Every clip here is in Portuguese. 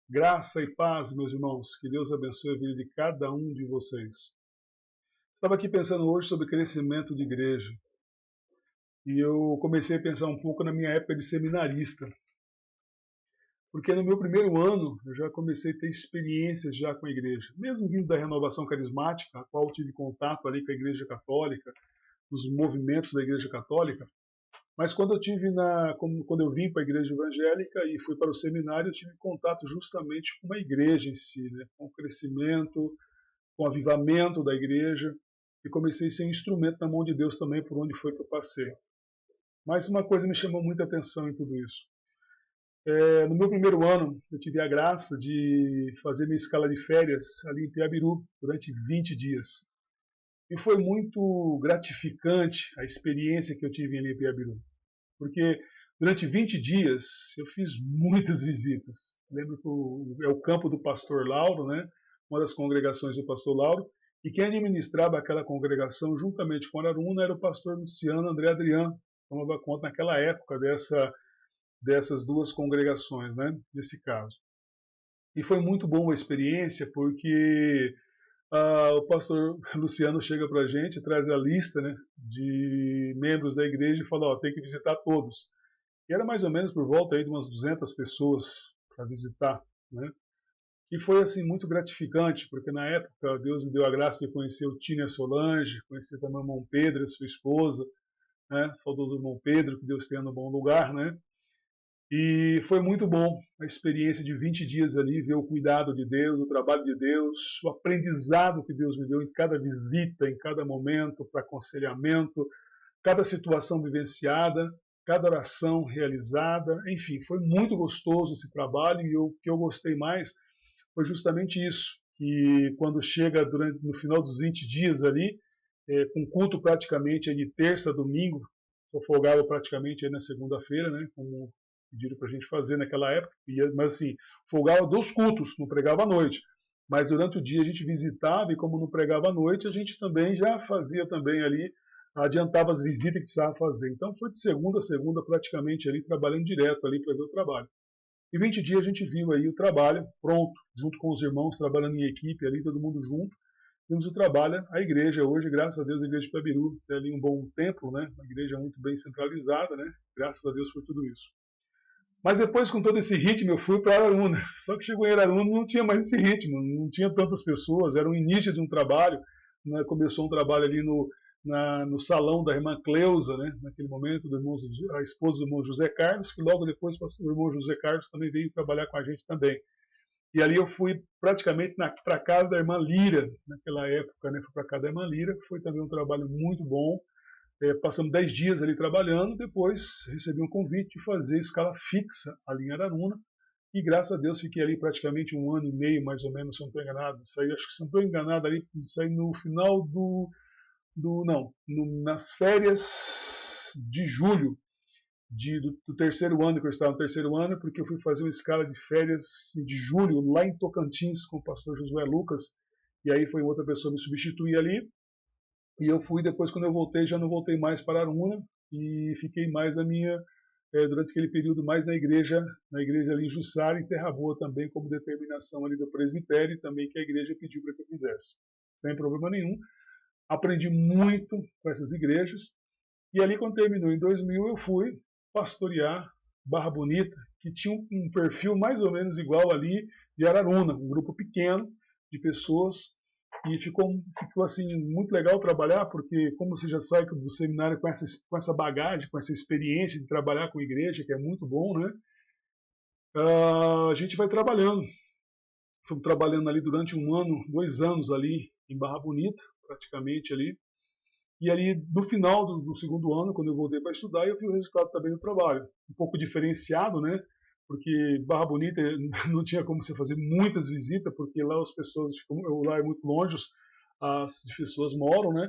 Graça e paz, meus irmãos. Que Deus abençoe a vida de cada um de vocês. Estava aqui pensando hoje sobre crescimento de igreja. E eu comecei a pensar um pouco na minha época de seminarista. Porque no meu primeiro ano eu já comecei a ter experiências já com a igreja. Mesmo vindo da renovação carismática, a qual eu tive contato ali com a igreja católica, os movimentos da igreja católica. Mas quando eu vim para a igreja evangélica e fui para o seminário, eu tive contato justamente com a igreja em si, né? Com o crescimento, com o avivamento da igreja, e comecei a ser um instrumento na mão de Deus também por onde foi que eu passei. Mas uma coisa me chamou muita atenção em tudo isso. No meu primeiro ano, eu tive a graça de fazer minha escala de férias ali em Piabiru durante 20 dias. E foi muito gratificante a experiência que eu tive ali em Piabiru. Porque durante 20 dias eu fiz muitas visitas. Lembro que é o campo do pastor Lauro, né? Uma das congregações do pastor Lauro, e quem administrava aquela congregação juntamente com Araruna era o pastor Luciano André Adriano, tomava conta naquela época dessas duas congregações, né? Nesse caso. E foi muito boa a experiência, porque o pastor Luciano chega para a gente, traz a lista, né, de membros da igreja e fala, tem que visitar todos. E era mais ou menos por volta aí de umas 200 pessoas para visitar, né? E foi assim muito gratificante, porque na época Deus me deu a graça de conhecer o Tínia Solange, conhecer também o irmão Pedro, a sua esposa, né? Saudoso irmão Pedro, que Deus tenha no bom lugar, né? E foi muito bom a experiência de 20 dias ali, ver o cuidado de Deus, o trabalho de Deus, o aprendizado que Deus me deu em cada visita, em cada momento, para aconselhamento, cada situação vivenciada, cada oração realizada, enfim, foi muito gostoso esse trabalho e o que eu gostei mais foi justamente isso, que quando chega no final dos 20 dias ali, com culto praticamente de terça a domingo, só folgava praticamente aí na segunda-feira, né, como pediram para a gente fazer naquela época, mas assim, folgava dos cultos, não pregava à noite. Mas durante o dia a gente visitava e como não pregava à noite, a gente também já fazia também ali, adiantava as visitas que precisava fazer. Então foi de segunda a segunda praticamente ali, trabalhando direto ali para ver o trabalho. Em 20 dias a gente viu aí o trabalho pronto, junto com os irmãos, trabalhando em equipe ali, todo mundo junto. Vimos o trabalho, a igreja hoje, graças a Deus, a igreja de Pabiru tem ali um bom templo, né? Uma igreja muito bem centralizada, né? Graças a Deus por tudo isso. Mas depois, com todo esse ritmo, eu fui para Araruna. Só que chegou em Araruna não tinha mais esse ritmo, não tinha tantas pessoas, era o início de um trabalho, né? Começou um trabalho ali no salão da irmã Cleusa, né? Naquele momento, a esposa do irmão José Carlos, que logo depois o irmão José Carlos também veio trabalhar com a gente também. E ali eu fui praticamente para casa da irmã Lira, naquela época, né? Fui para casa da irmã Lira, que foi também um trabalho muito bom. Passamos 10 dias ali trabalhando, depois recebi um convite de fazer escala fixa ali em Araruna, e graças a Deus fiquei ali praticamente um ano e meio, mais ou menos, se eu não estou enganado. Saí, acho que se não estou enganado, ali, saí no final não, nas férias de julho do terceiro ano, que eu estava no terceiro ano, porque eu fui fazer uma escala de férias de julho lá em Tocantins com o pastor Josué Lucas, e aí foi outra pessoa me substituir ali, e eu fui depois, quando eu voltei, já não voltei mais para Aruna, e fiquei mais durante aquele período mais na igreja ali em Jussara e Terra Boa também, como determinação ali do presbitério, também que a igreja pediu para que eu fizesse. Sem problema nenhum. Aprendi muito com essas igrejas, e ali quando terminou em 2000 eu fui pastorear Barra Bonita, que tinha um perfil mais ou menos igual ali de Araruna, um grupo pequeno de pessoas, e ficou assim muito legal trabalhar, porque como você já sai do seminário com essa bagagem, com essa experiência de trabalhar com igreja, que é muito bom, né? A gente vai trabalhando. Fomos trabalhando ali durante um ano, 2 anos ali em Barra Bonita, praticamente ali. E ali, no final do segundo ano, quando eu voltei para estudar, eu vi o resultado também do trabalho. Um pouco diferenciado, né? Porque Barra Bonita não tinha como você fazer muitas visitas, porque lá as pessoas, lá é muito longe, as pessoas moram, né?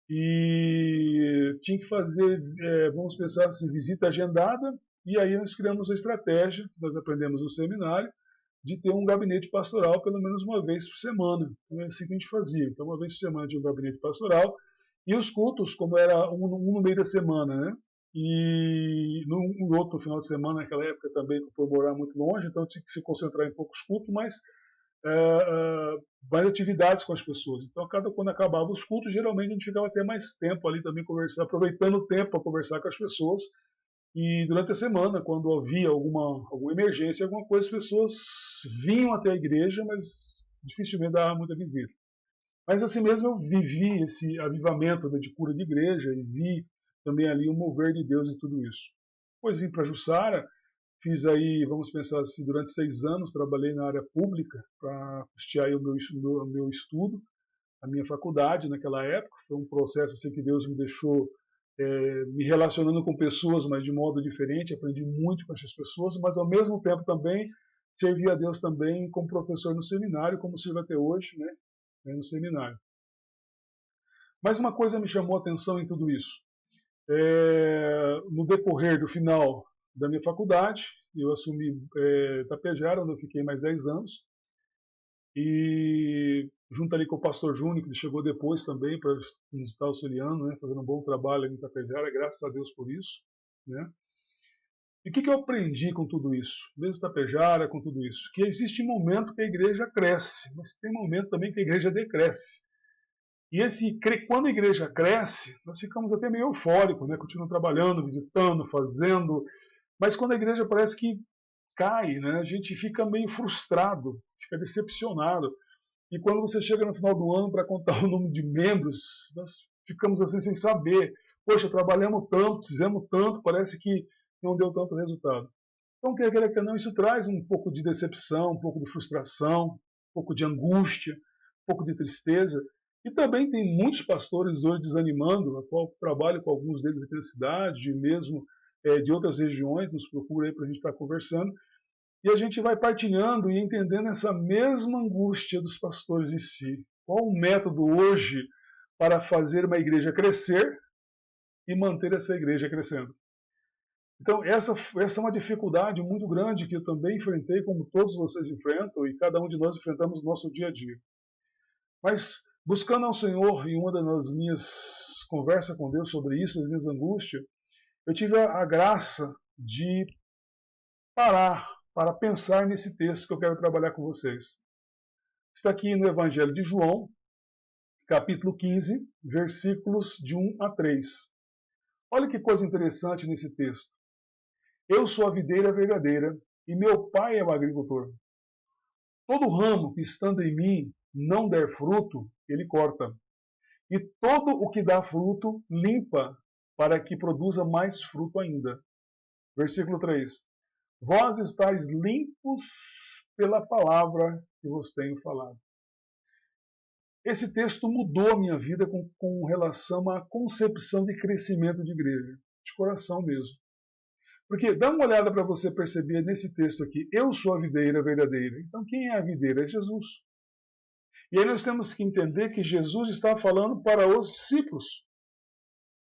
E tinha que fazer, vamos pensar assim, visita agendada, e aí nós criamos a estratégia, que nós aprendemos no seminário, de ter um gabinete pastoral pelo menos uma vez por semana. Então é assim que a gente fazia. Então, uma vez por semana tinha um gabinete pastoral, e os cultos, como era um no meio da semana, né? e no outro final de semana, naquela época também, por morar muito longe, então eu tinha que se concentrar em poucos cultos, mas mais atividades com as pessoas. Então, quando acabava os cultos, geralmente a gente ficava até mais tempo ali também conversando, aproveitando o tempo para conversar com as pessoas. E durante a semana, quando havia alguma emergência, alguma coisa, as pessoas vinham até a igreja, mas dificilmente dava muita visita. Mas assim mesmo eu vivi esse avivamento de cura de igreja e vi também ali o mover de Deus em tudo isso. Depois vim para Jussara, fiz aí, vamos pensar assim, durante 6 anos, trabalhei na área pública para custear o meu estudo, a minha faculdade naquela época. Foi um processo assim que Deus me deixou me relacionando com pessoas, mas de modo diferente. Aprendi muito com essas pessoas, mas ao mesmo tempo também servi a Deus também como professor no seminário, como sirvo até hoje, né, no seminário. Mas uma coisa me chamou a atenção em tudo isso. No decorrer do final da minha faculdade, eu assumi Tapejara, onde eu fiquei mais 10 anos, e junto ali com o pastor Júnior, que chegou depois também para nos estar auxiliando, né, fazendo um bom trabalho ali em Tapejara, graças a Deus por isso, né. E o que eu aprendi com tudo isso? Mesmo Tapejara, com tudo isso? Que existe momento que a igreja cresce, mas tem momento também que a igreja decresce. E quando a igreja cresce, nós ficamos até meio eufóricos, né? Continuamos trabalhando, visitando, fazendo, mas quando a igreja parece que cai, né? A gente fica meio frustrado, fica decepcionado. E quando você chega no final do ano para contar o número de membros, nós ficamos assim sem saber. Poxa, trabalhamos tanto, fizemos tanto, parece que não deu tanto resultado. Então, quer queira que não, isso traz um pouco de decepção, um pouco de frustração, um pouco de angústia, um pouco de tristeza. E também tem muitos pastores hoje desanimando, a qual trabalho com alguns deles aqui na cidade, mesmo de outras regiões, nos procura aí para a gente estar conversando. E a gente vai partilhando e entendendo essa mesma angústia dos pastores em si. Qual o método hoje para fazer uma igreja crescer e manter essa igreja crescendo? Então, essa é uma dificuldade muito grande que eu também enfrentei, como todos vocês enfrentam, e cada um de nós enfrentamos no nosso dia a dia. Mas, buscando ao Senhor, em uma das minhas conversas com Deus sobre isso, as minhas angústias, eu tive a graça de parar para pensar nesse texto que eu quero trabalhar com vocês. Está aqui no Evangelho de João, capítulo 15, versículos de 1 a 3. Olha que coisa interessante nesse texto. Eu sou a videira verdadeira e meu pai é o agricultor. Todo ramo que estando em mim não der fruto, ele corta. E todo o que dá fruto, limpa, para que produza mais fruto ainda. Versículo 3. Vós estáis limpos pela palavra que vos tenho falado. Esse texto mudou a minha vida com relação à concepção de crescimento de igreja. De coração mesmo. Porque dá uma olhada para você perceber nesse texto aqui. Eu sou a videira verdadeira. Então quem é a videira? É Jesus. E aí nós temos que entender que Jesus está falando para os discípulos.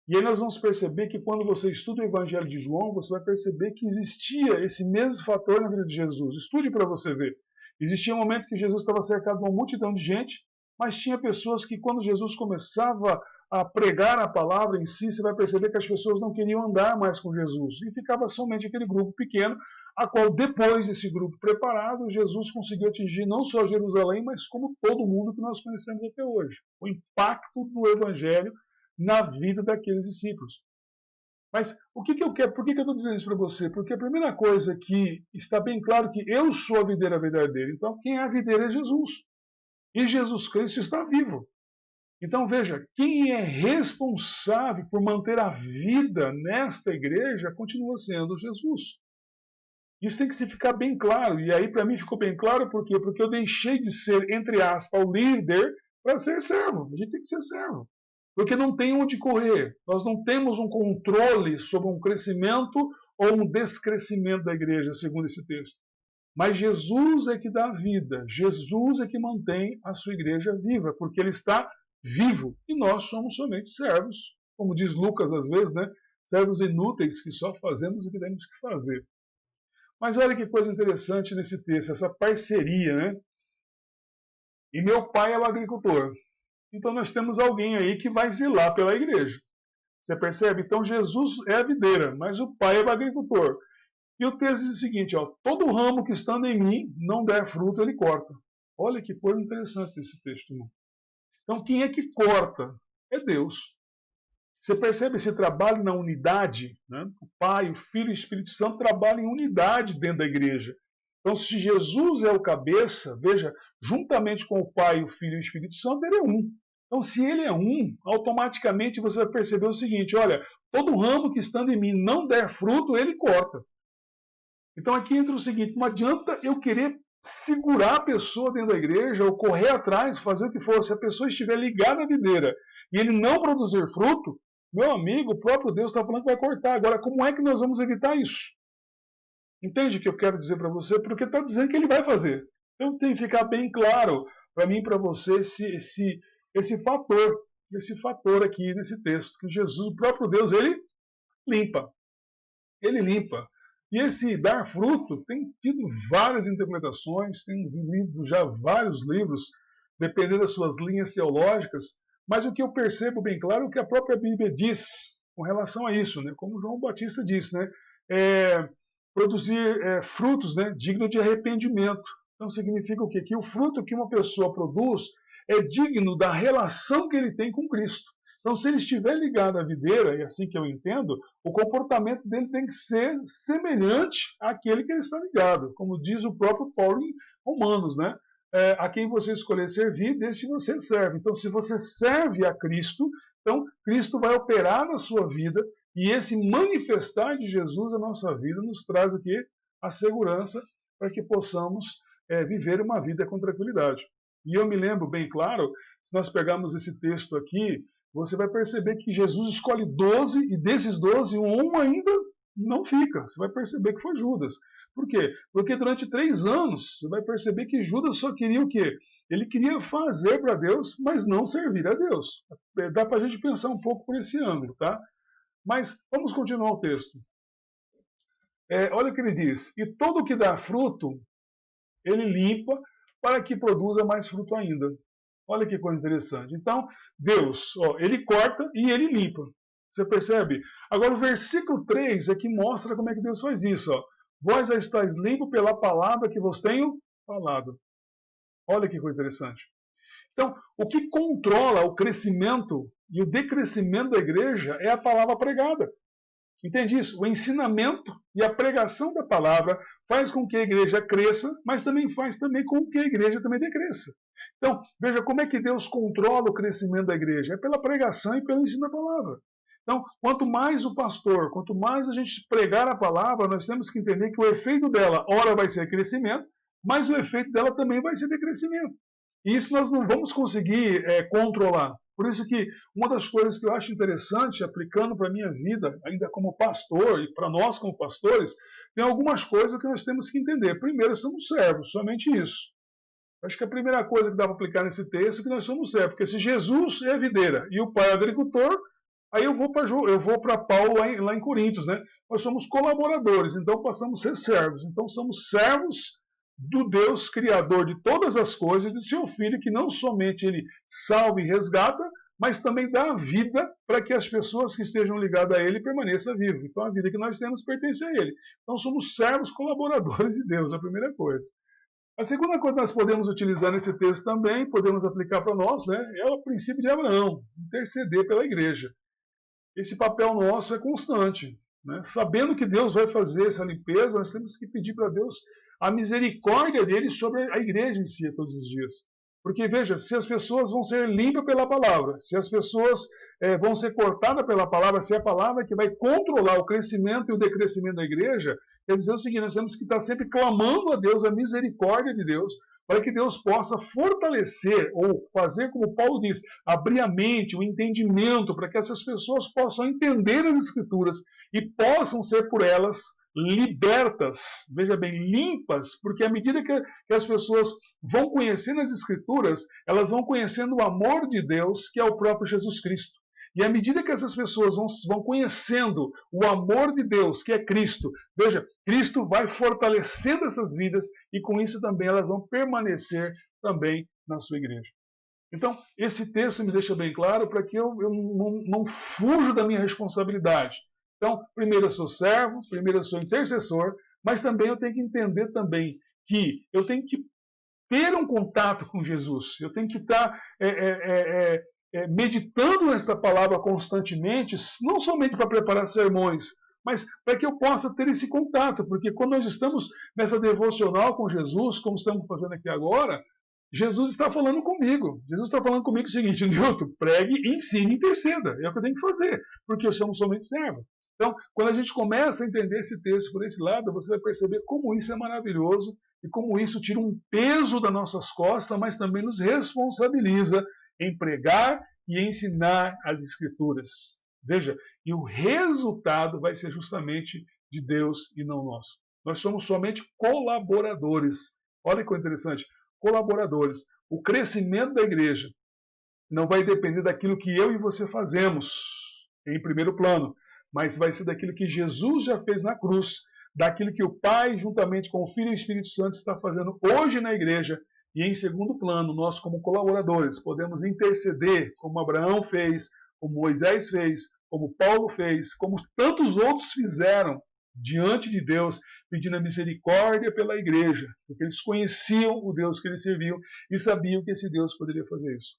E aí nós vamos perceber que quando você estuda o Evangelho de João, você vai perceber que existia esse mesmo fator na vida de Jesus. Estude para você ver. Existia um momento que Jesus estava cercado de uma multidão de gente, mas tinha pessoas que quando Jesus começava a pregar a palavra em si, você vai perceber que as pessoas não queriam andar mais com Jesus. E ficava somente aquele grupo pequeno, a qual depois desse grupo preparado, Jesus conseguiu atingir não só Jerusalém, mas como todo mundo que nós conhecemos até hoje. O impacto do Evangelho na vida daqueles discípulos. Mas o que eu quero? Por que eu estou dizendo isso para você? Porque a primeira coisa que está bem claro que eu sou a videira verdadeira. Então, quem é a videira é Jesus. E Jesus Cristo está vivo. Então, veja, quem é responsável por manter a vida nesta igreja continua sendo Jesus. Isso tem que se ficar bem claro. E aí, para mim, ficou bem claro por quê? Porque eu deixei de ser, entre aspas, o líder para ser servo. A gente tem que ser servo. Porque não tem onde correr. Nós não temos um controle sobre um crescimento ou um descrescimento da igreja, segundo esse texto. Mas Jesus é que dá vida. Jesus é que mantém a sua igreja viva, porque ele está vivo. E nós somos somente servos. Como diz Lucas às vezes, né? Servos inúteis que só fazemos o que temos que fazer. Mas olha que coisa interessante nesse texto, essa parceria, né? E meu pai é o agricultor. Então nós temos alguém aí que vai zelar pela igreja. Você percebe? Então Jesus é a videira, mas o Pai é o agricultor. E o texto diz o seguinte, ó, todo ramo que estando em mim não der fruto, ele corta. Olha que coisa interessante esse texto, irmão. Então quem é que corta? É Deus. Você percebe esse trabalho na unidade? Né? O Pai, o Filho e o Espírito Santo trabalham em unidade dentro da igreja. Então, se Jesus é o cabeça, veja, juntamente com o Pai, o Filho e o Espírito Santo, ele é um. Então, se ele é um, automaticamente você vai perceber o seguinte, olha, todo ramo que estando em mim não der fruto, ele corta. Então, aqui entra o seguinte, não adianta eu querer segurar a pessoa dentro da igreja, ou correr atrás, fazer o que for, se a pessoa estiver ligada à videira e ele não produzir fruto, meu amigo, o próprio Deus está falando que vai cortar. Agora, como é que nós vamos evitar isso? Entende o que eu quero dizer para você? Porque está dizendo que ele vai fazer. Então tem que ficar bem claro para mim e para você esse fator aqui nesse texto, que Jesus, o próprio Deus, ele limpa. Ele limpa. E esse dar fruto tem tido várias interpretações, tem lido já vários livros, dependendo das suas linhas teológicas, mas o que eu percebo bem claro é o que a própria Bíblia diz com relação a isso, né? Como João Batista disse, né? Produzir frutos, né? Digno de arrependimento. Então significa o quê? Que o fruto que uma pessoa produz é digno da relação que ele tem com Cristo. Então, se ele estiver ligado à videira, e assim que eu entendo, o comportamento dele tem que ser semelhante àquele que ele está ligado, como diz o próprio Paulo em Romanos, né? A quem você escolher servir, desse você serve. Então, se você serve a Cristo, então Cristo vai operar na sua vida, e esse manifestar de Jesus na nossa vida nos traz o quê? A segurança para que possamos viver uma vida com tranquilidade. E eu me lembro bem claro, se nós pegarmos esse texto aqui, você vai perceber que Jesus escolhe 12 e desses 12, um ainda não fica. Você vai perceber que foi Judas. Por quê? Porque durante 3 anos, você vai perceber que Judas só queria o quê? Ele queria fazer para Deus, mas não servir a Deus. Dá para a gente pensar um pouco por esse ângulo, tá? Mas vamos continuar o texto. Olha o que ele diz. E todo que dá fruto, ele limpa para que produza mais fruto ainda. Olha que coisa interessante. Então, Deus, ele corta e ele limpa. Você percebe? Agora, o versículo 3 é que mostra como é que Deus faz isso. Vós já estáis limpo pela palavra que vos tenho falado. Olha que coisa interessante. Então, o que controla o crescimento e o decrescimento da igreja é a palavra pregada. Entende isso? O ensinamento e a pregação da palavra faz com que a igreja cresça, mas também faz com que a igreja também decresça. Então, veja como é que Deus controla o crescimento da igreja. É pela pregação e pelo ensino da palavra. Então, quanto mais o pastor, quanto mais a gente pregar a palavra, nós temos que entender que o efeito dela, ora vai ser crescimento, mas o efeito dela também vai ser decrescimento. E isso nós não vamos conseguir controlar. Por isso que uma das coisas que eu acho interessante, aplicando para a minha vida, ainda como pastor, e para nós como pastores, tem algumas coisas que nós temos que entender. Primeiro, somos servos, somente isso. Acho que a primeira coisa que dá para aplicar nesse texto é que nós somos servos. Porque se Jesus é a videira e o Pai é o agricultor, aí eu vou para Paulo lá em Coríntios, né? Nós somos colaboradores, então passamos a ser servos. Então somos servos do Deus Criador de todas as coisas, do seu Filho, que não somente ele salva e resgata, mas também dá a vida para que as pessoas que estejam ligadas a ele permaneçam vivas. Então a vida que nós temos pertence a ele. Então somos servos colaboradores de Deus, a primeira coisa. A segunda coisa que nós podemos utilizar nesse texto também, podemos aplicar para nós, né, é o princípio de Abraão, interceder pela igreja. Esse papel nosso é constante. Né? Sabendo que Deus vai fazer essa limpeza, nós temos que pedir para Deus a misericórdia dele sobre a igreja em si todos os dias. Porque, veja, se as pessoas vão ser limpas pela palavra, se as pessoas vão ser cortadas pela palavra, se é a palavra que vai controlar o crescimento e o decrescimento da igreja, quer dizer o seguinte, nós temos que estar sempre clamando a Deus, a misericórdia de Deus, para que Deus possa fortalecer, ou fazer como Paulo diz, abrir a mente, o entendimento, para que essas pessoas possam entender as Escrituras e possam ser por elas libertas, veja bem, limpas, porque à medida que as pessoas vão conhecendo as Escrituras, elas vão conhecendo o amor de Deus, que é o próprio Jesus Cristo. E à medida que essas pessoas vão conhecendo o amor de Deus, que é Cristo, veja, Cristo vai fortalecendo essas vidas e com isso também elas vão permanecer também na sua igreja. Então, esse texto me deixa bem claro para que eu não fujo da minha responsabilidade. Então, primeiro eu sou servo, primeiro eu sou intercessor, mas também eu tenho que entender também que eu tenho que ter um contato com Jesus. Eu tenho que estar meditando nesta palavra constantemente, não somente para preparar sermões, mas para que eu possa ter esse contato, porque quando nós estamos nessa devocional com Jesus, como estamos fazendo aqui agora, Jesus está falando comigo. Jesus está falando comigo o seguinte: Newton, pregue, ensine, interceda. É o que eu tenho que fazer, porque eu somos somente servo. Então, quando a gente começa a entender esse texto por esse lado, você vai perceber como isso é maravilhoso e como isso tira um peso das nossas costas, mas também nos responsabiliza em pregar e ensinar as Escrituras. Veja, e o resultado vai ser justamente de Deus e não nosso. Nós somos somente colaboradores. Olha que interessante, colaboradores. O crescimento da igreja não vai depender daquilo que eu e você fazemos em primeiro plano, mas vai ser daquilo que Jesus já fez na cruz, daquilo que o Pai, juntamente com o Filho e o Espírito Santo, está fazendo hoje na igreja. E em segundo plano, nós como colaboradores podemos interceder, como Abraão fez, como Moisés fez, como Paulo fez, como tantos outros fizeram diante de Deus, pedindo a misericórdia pela igreja, porque eles conheciam o Deus que eles serviam e sabiam que esse Deus poderia fazer isso.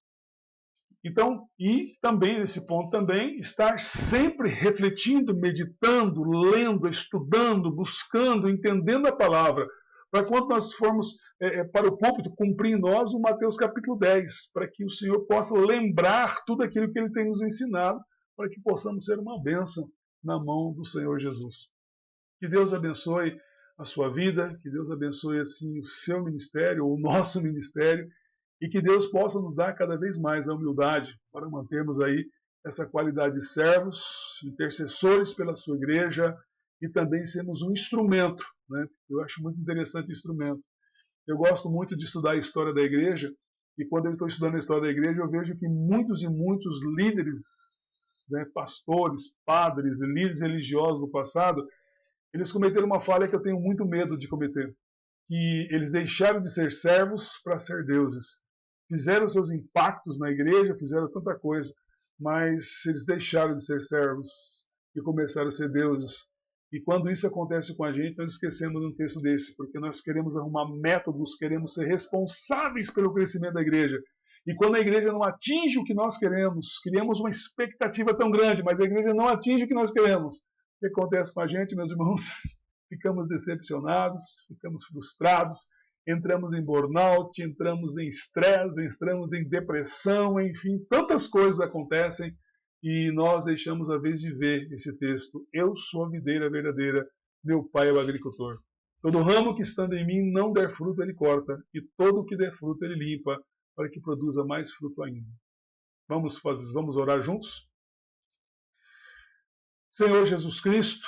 Então, e também nesse ponto também, estar sempre refletindo, meditando, lendo, estudando, buscando, entendendo a palavra, para quando nós formos para o púlpito, cumprir em nós o Mateus capítulo 10, para que o Senhor possa lembrar tudo aquilo que Ele tem nos ensinado, para que possamos ser uma bênção na mão do Senhor Jesus. Que Deus abençoe a sua vida, que Deus abençoe assim o seu ministério, ou o nosso ministério, e que Deus possa nos dar cada vez mais a humildade para mantermos aí essa qualidade de servos, intercessores pela sua igreja e também sermos um instrumento, né? Eu acho muito interessante o instrumento. Eu gosto muito de estudar a história da igreja e quando eu estou estudando a história da igreja eu vejo que muitos e muitos líderes, né, pastores, padres e líderes religiosos do passado, eles cometeram uma falha que eu tenho muito medo de cometer. Que eles deixaram de ser servos para ser deuses. Fizeram seus impactos na igreja, fizeram tanta coisa, mas eles deixaram de ser servos e começaram a ser deuses. E quando isso acontece com a gente, nós esquecemos de um texto desse, porque nós queremos arrumar métodos, queremos ser responsáveis pelo crescimento da igreja. E quando a igreja não atinge o que nós queremos, criamos uma expectativa tão grande, mas a igreja não atinge o que nós queremos. O que acontece com a gente, meus irmãos? Ficamos decepcionados, ficamos frustrados, entramos em burnout, entramos em estresse, entramos em depressão, enfim, tantas coisas acontecem e nós deixamos a vez de ver esse texto. Eu sou a videira verdadeira, meu pai é o agricultor. Todo ramo que estando em mim não der fruto, ele corta, e todo o que der fruto, ele limpa, para que produza mais fruto ainda. Vamos orar juntos? Senhor Jesus Cristo,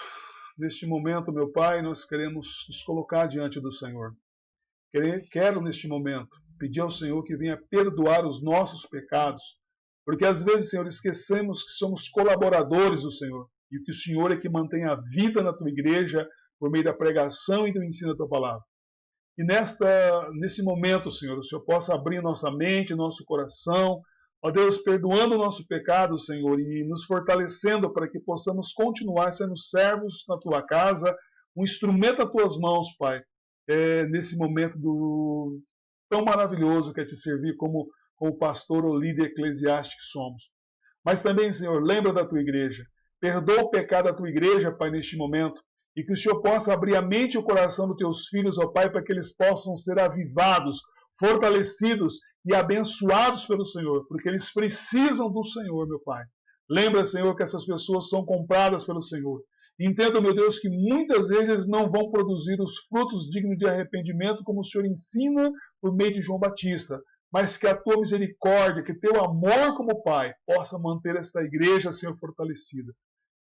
neste momento, meu Pai, nós queremos nos colocar diante do Senhor. Quero, neste momento, pedir ao Senhor que venha perdoar os nossos pecados, porque às vezes, Senhor, esquecemos que somos colaboradores do Senhor, e que o Senhor é que mantém a vida na Tua igreja por meio da pregação e do ensino da Tua palavra. E nesse momento, Senhor, o Senhor possa abrir nossa mente, nosso coração, ó Deus, perdoando o nosso pecado, Senhor, e nos fortalecendo para que possamos continuar sendo servos na Tua casa, um instrumento às Tuas mãos, Pai, nesse momento tão maravilhoso que é te servir como pastor ou líder eclesiástico que somos. Mas também, Senhor, lembra da Tua igreja. Perdoa o pecado da Tua igreja, Pai, neste momento, e que o Senhor possa abrir a mente e o coração dos Teus filhos, ó Pai, para que eles possam ser avivados, fortalecidos e abençoados pelo Senhor, porque eles precisam do Senhor, meu Pai. Lembra, Senhor, que essas pessoas são compradas pelo Senhor. Entenda, meu Deus, que muitas vezes eles não vão produzir os frutos dignos de arrependimento, como o Senhor ensina por meio de João Batista, mas que a Tua misericórdia, que Teu amor como Pai, possa manter esta igreja, Senhor, fortalecida.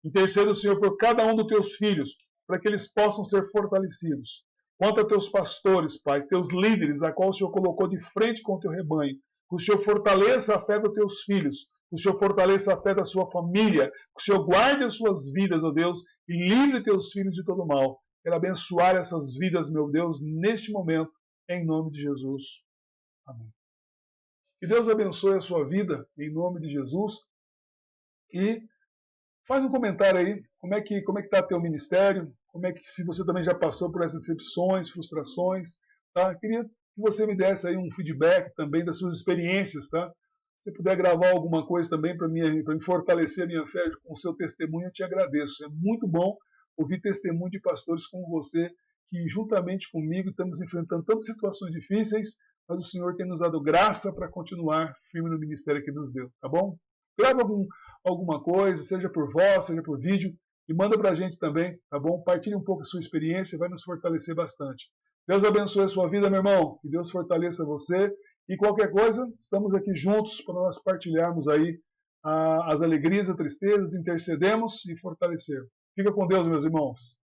Interceda, Senhor, por cada um dos Teus filhos, para que eles possam ser fortalecidos. Quanto a Teus pastores, Pai, Teus líderes, a qual o Senhor colocou de frente com o Teu rebanho, que o Senhor fortaleça a fé dos Teus filhos, que o Senhor fortaleça a fé da sua família, que o Senhor guarde as suas vidas, ó Deus, e livre Teus filhos de todo mal. Quero abençoar essas vidas, meu Deus, neste momento, em nome de Jesus. Amém. Que Deus abençoe a sua vida, em nome de Jesus. E faz um comentário aí, como é que está teu ministério, como é que, se você também já passou por essas decepções, frustrações, tá? Queria que você me desse aí um feedback também das suas experiências, tá? Se puder gravar alguma coisa também para me fortalecer a minha fé com o seu testemunho, eu te agradeço. É muito bom ouvir testemunho de pastores como você, que juntamente comigo estamos enfrentando tantas situações difíceis, mas o Senhor tem nos dado graça para continuar firme no ministério que nos deu, tá bom? Grava alguma coisa, seja por voz, seja por vídeo, e manda para a gente também, tá bom? Partilhe um pouco a sua experiência, vai nos fortalecer bastante. Deus abençoe a sua vida, meu irmão, que Deus fortaleça você, e qualquer coisa, estamos aqui juntos para nós partilharmos aí as alegrias, as tristezas, intercedemos e fortalecer. Fica com Deus, meus irmãos.